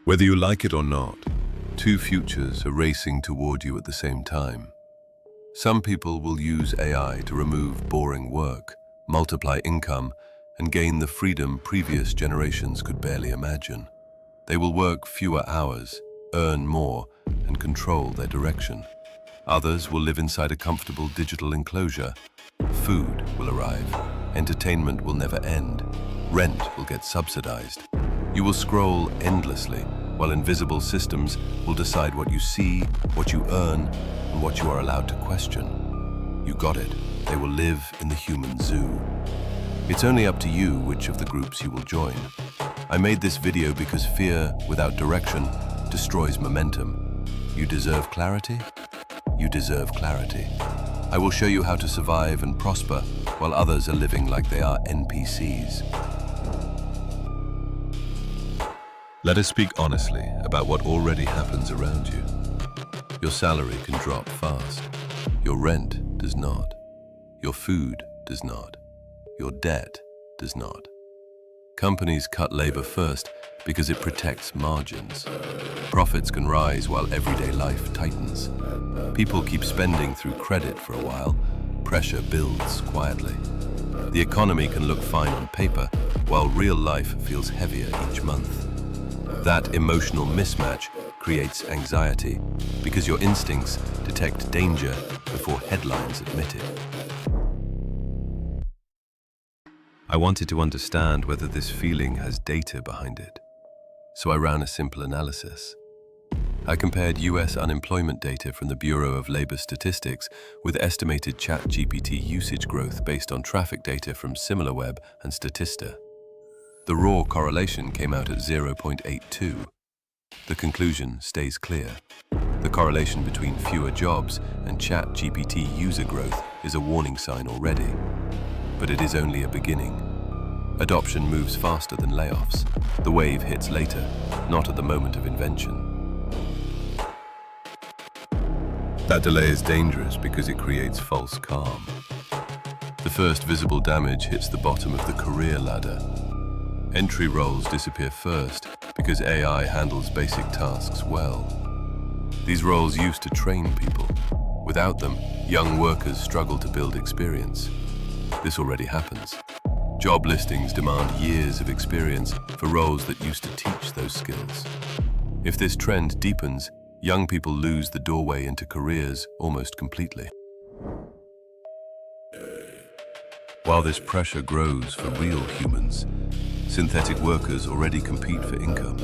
Whether you like it or not, two futures are racing toward you at the same time. Some people will use AI to remove boring work, multiply income, and gain the freedom previous generations could barely imagine. They will work fewer hours, earn more, and control their direction. Others will live inside a comfortable digital enclosure. Food will arrive. Entertainment will never end. Rent will get subsidized. You will scroll endlessly, while invisible systems will decide what you see, what you earn, and what you are allowed to question. You got it. They will live in the human zoo. It's only up to you which of the groups you will join. I made this video because fear without direction destroys momentum. You deserve clarity? You deserve clarity. I will show you how to survive and prosper while others are living like they are NPCs. Let us speak honestly about what already happens around you. Your salary can drop fast. Your rent does not. Your food does not. Your debt does not. Companies cut labor first because it protects margins. Profits can rise while everyday life tightens. People keep spending through credit for a while. Pressure builds quietly. The economy can look fine on paper, while real life feels heavier each month. That emotional mismatch creates anxiety because your instincts detect danger before headlines admit it. I wanted to understand whether this feeling has data behind it, so I ran a simple analysis. I compared US unemployment data from the Bureau of Labor Statistics with estimated ChatGPT usage growth based on traffic data from SimilarWeb and Statista. The raw correlation came out at 0.82. The conclusion stays clear. The correlation between fewer jobs and ChatGPT user growth is a warning sign already. But it is only a beginning. Adoption moves faster than layoffs. The wave hits later, not at the moment of invention. That delay is dangerous because it creates false calm. The first visible damage hits the bottom of the career ladder. Entry roles disappear first because AI handles basic tasks well. These roles used to train people. Without them, young workers struggle to build experience. This already happens. Job listings demand years of experience for roles that used to teach those skills. If this trend deepens, young people lose the doorway into careers almost completely. While this pressure grows for real humans, synthetic workers already compete for income.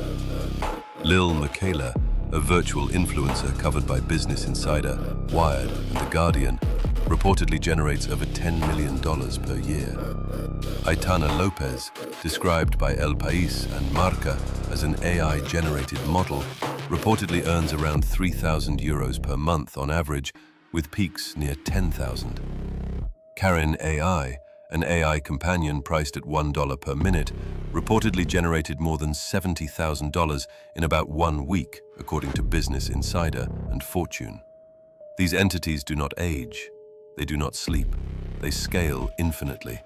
Lil Michaela, a virtual influencer covered by Business Insider, Wired, and The Guardian, reportedly generates over $10 million per year. Aitana Lopez, described by El País and Marca as an AI-generated model, reportedly earns around €3,000 per month on average, with peaks near 10,000. Karen AI, an AI companion priced at $1 per minute, reportedly generated more than $70,000 in about 1 week, according to Business Insider and Fortune. These entities do not age. They do not sleep. They scale infinitely.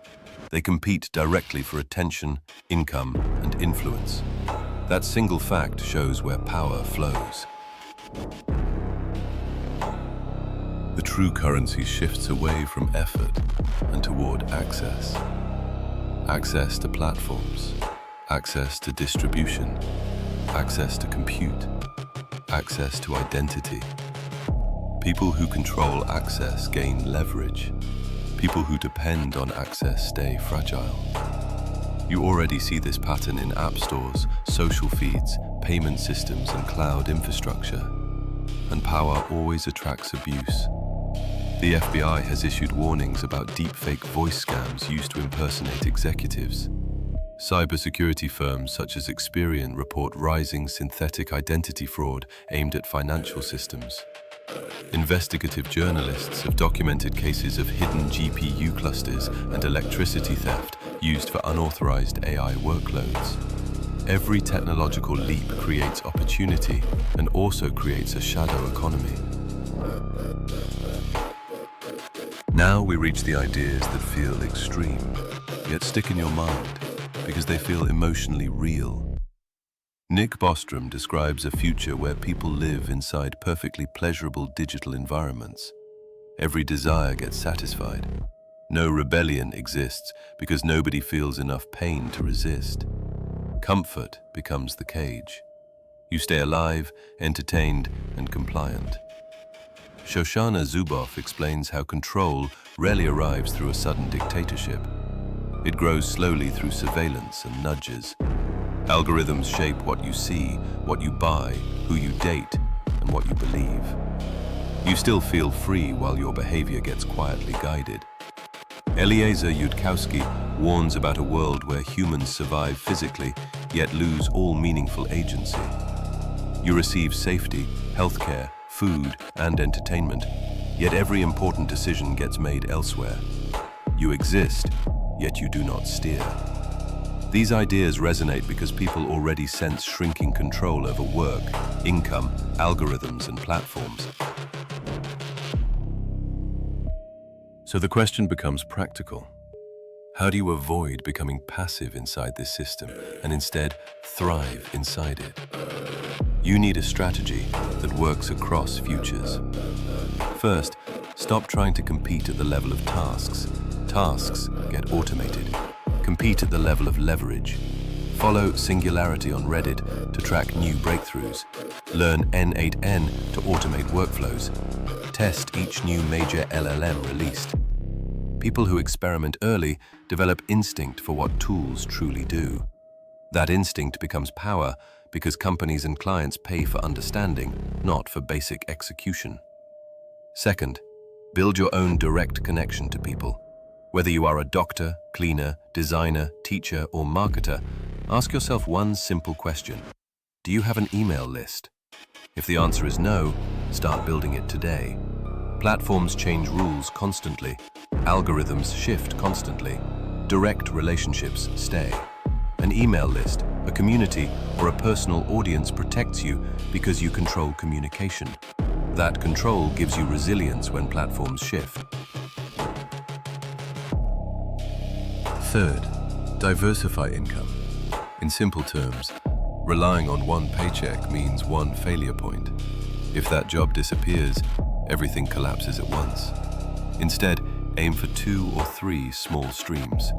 They compete directly for attention, income, and influence. That single fact shows where power flows. The true currency shifts away from effort and toward access. Access to platforms, access to distribution, access to compute, access to identity. People who control access gain leverage. People who depend on access stay fragile. You already see this pattern in app stores, social feeds, payment systems, and cloud infrastructure. And power always attracts abuse. The FBI has issued warnings about deepfake voice scams used to impersonate executives. Cybersecurity firms such as Experian report rising synthetic identity fraud aimed at financial systems. Investigative journalists have documented cases of hidden GPU clusters and electricity theft used for unauthorized AI workloads. Every technological leap creates opportunity and also creates a shadow economy. Now we reach the ideas that feel extreme, yet stick in your mind because they feel emotionally real. Nick Bostrom describes a future where people live inside perfectly pleasurable digital environments. Every desire gets satisfied. No rebellion exists because nobody feels enough pain to resist. Comfort becomes the cage. You stay alive, entertained, and compliant. Shoshana Zuboff explains how control rarely arrives through a sudden dictatorship. It grows slowly through surveillance and nudges. Algorithms shape what you see, what you buy, who you date, and what you believe. You still feel free while your behavior gets quietly guided. Eliezer Yudkowsky warns about a world where humans survive physically, yet lose all meaningful agency. You receive safety, healthcare, food, and entertainment, yet every important decision gets made elsewhere. You exist, yet you do not steer. These ideas resonate because people already sense shrinking control over work, income, algorithms, and platforms. So the question becomes practical. How do you avoid becoming passive inside this system and instead thrive inside it? You need a strategy that works across futures. First, stop trying to compete at the level of tasks. Tasks get automated. Compete at the level of leverage. Follow Singularity on Reddit to track new breakthroughs. Learn N8N to automate workflows. Test each new major LLM released. People who experiment early develop instinct for what tools truly do. That instinct becomes power because companies and clients pay for understanding, not for basic execution. Second, build your own direct connection to people. Whether you are a doctor, cleaner, designer, teacher, or marketer, ask yourself one simple question. Do you have an email list? If the answer is no, start building it today. Platforms change rules constantly. Algorithms shift constantly. Direct relationships stay. An email list, a community, or a personal audience protects you because you control communication. That control gives you resilience when platforms shift. Third, diversify income. In simple terms, relying on one paycheck means one failure point. If that job disappears, everything collapses at once. Instead, aim for 2 or 3 small streams.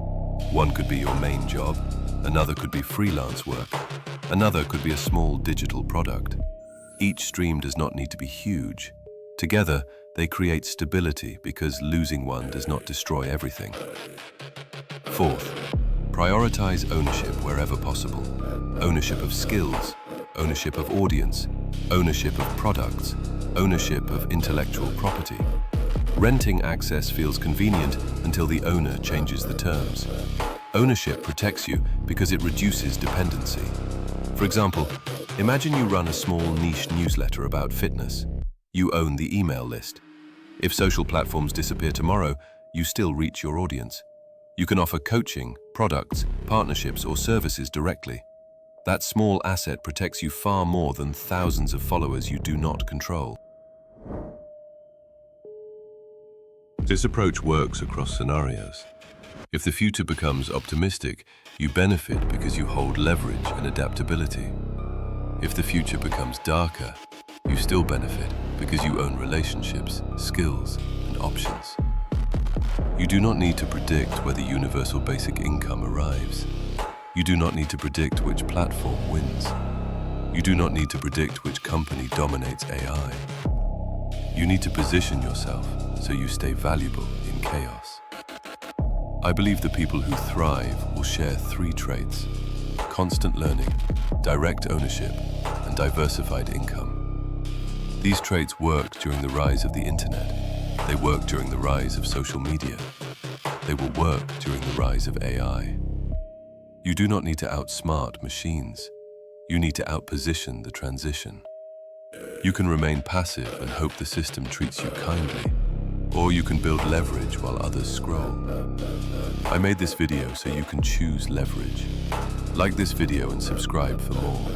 One could be your main job, another could be freelance work, another could be a small digital product. Each stream does not need to be huge. Together, they create stability because losing one does not destroy everything. Fourth, prioritize ownership wherever possible. Ownership of skills, ownership of audience, ownership of products, ownership of intellectual property. Renting access feels convenient until the owner changes the terms. Ownership protects you because it reduces dependency. For example, imagine you run a small niche newsletter about fitness. You own the email list. If social platforms disappear tomorrow, you still reach your audience. You can offer coaching, products, partnerships, or services directly. That small asset protects you far more than thousands of followers you do not control. This approach works across scenarios. If the future becomes optimistic, you benefit because you hold leverage and adaptability. If the future becomes darker, you still benefit because you own relationships, skills, and options. You do not need to predict whether universal basic income arrives. You do not need to predict which platform wins. You do not need to predict which company dominates AI. You need to position yourself so you stay valuable in chaos. I believe the people who thrive will share 3 traits: constant learning, direct ownership, and diversified income. These traits worked during the rise of the internet. They work during the rise of social media. They will work during the rise of AI. You do not need to outsmart machines. You need to outposition the transition. You can remain passive and hope the system treats you kindly, or you can build leverage while others scroll. I made this video so you can choose leverage. Like this video and subscribe for more.